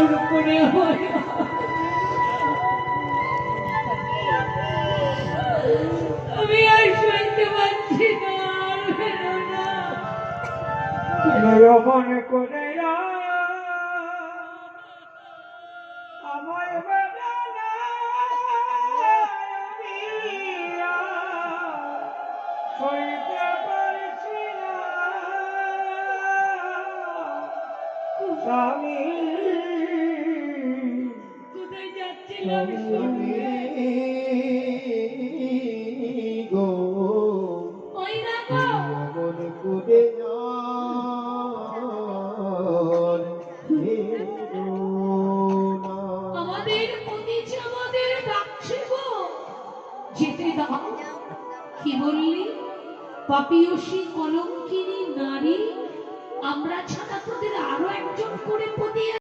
দূর করে হয় আমি আর শুনতে পাচ্ছি না আর বেরো না মনে করে আমায় বেদনা সইতে পারছি না স্বামী কোথায় যাচ্ছিলাম গো ওই দেখো মনে করে আমাদের পতিছে আমাদের ডাকছে গো যেতে দাও কি বললি পাপিয়সী কলঙ্ক